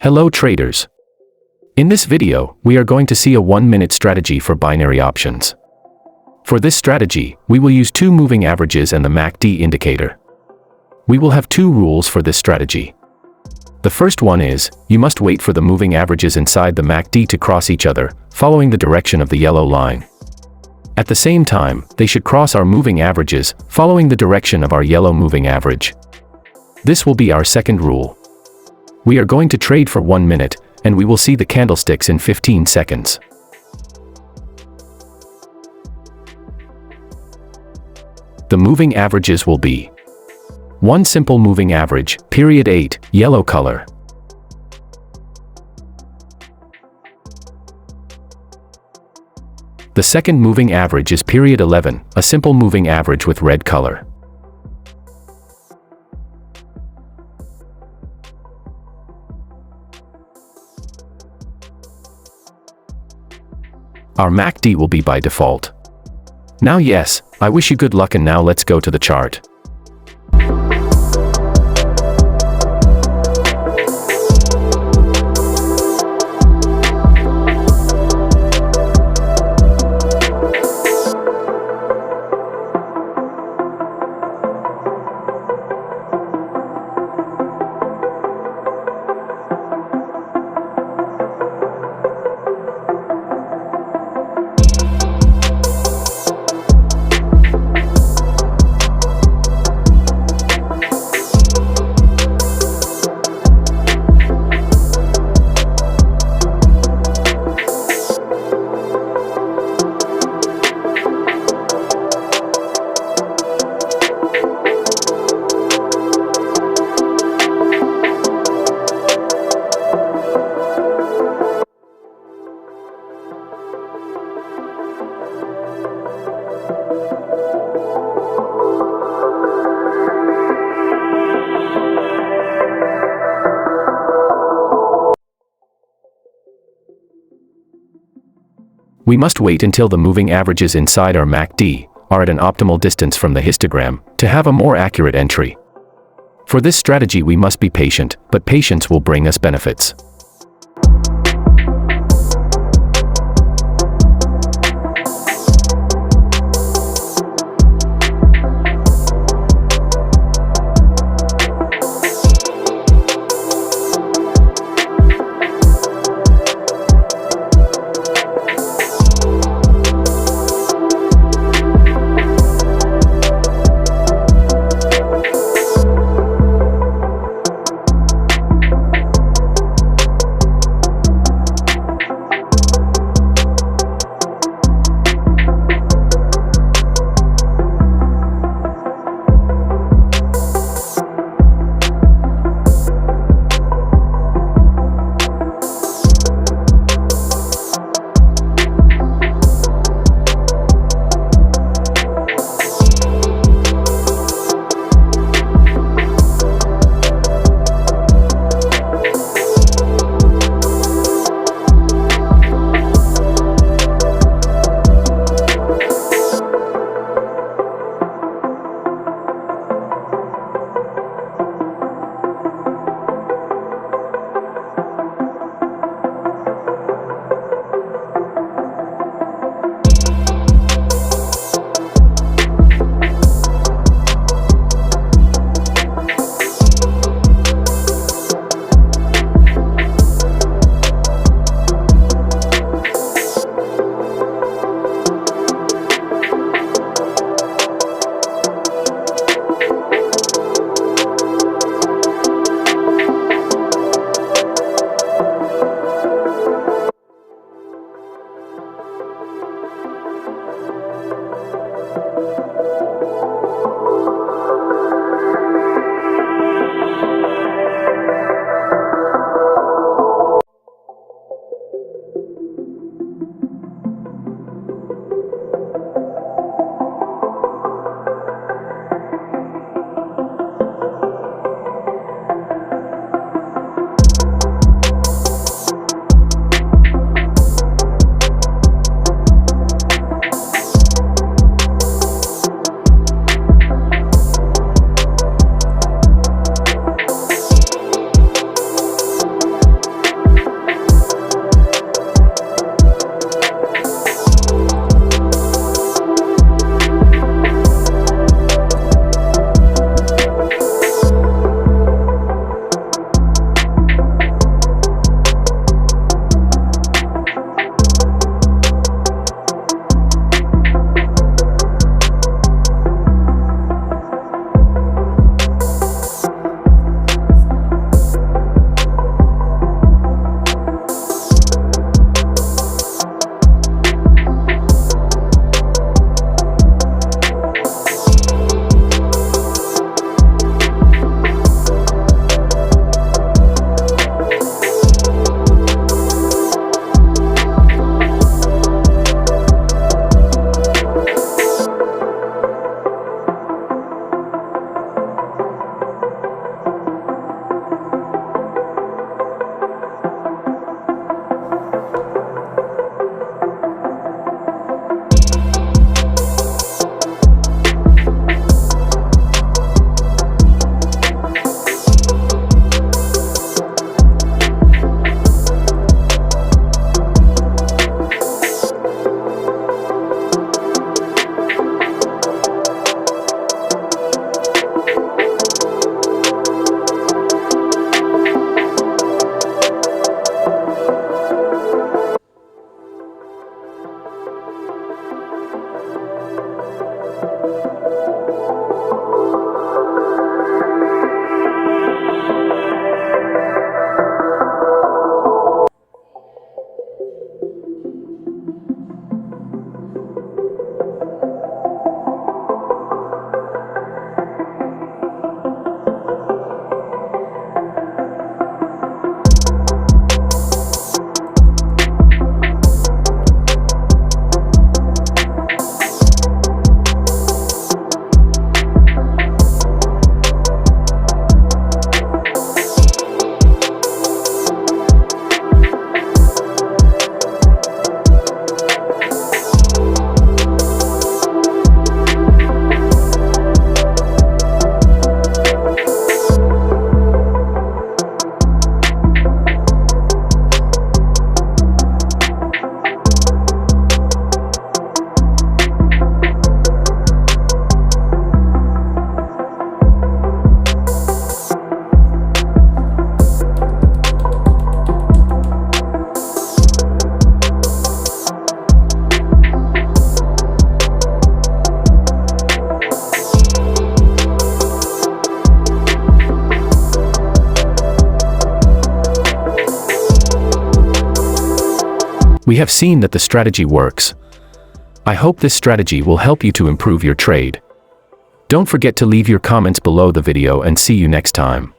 Hello traders. In this video, we are going to see a 1-minute strategy for binary options. For this strategy, we will use two moving averages and the MACD indicator. We will have two rules for this strategy. The first one is, you must wait for the moving averages inside the MACD to cross each other, following the direction of the yellow line. At the same time, they should cross our moving averages, following the direction of our yellow moving average. This will be our second rule. We are going to trade for 1 minute, and we will see the candlesticks in 15 seconds. The moving averages will be one simple moving average, period 8, yellow color. The second moving average is period 11, a simple moving average with red color. Our MACD will be by default. Now yes, I wish you good luck, and now let's go to the chart. We must wait until the moving averages inside our MACD are at an optimal distance from the histogram to have a more accurate entry. For this strategy we must be patient, but patience will bring us benefits. We have seen that the strategy works. I hope this strategy will help you to improve your trade. Don't forget to leave your comments below the video and see you next time.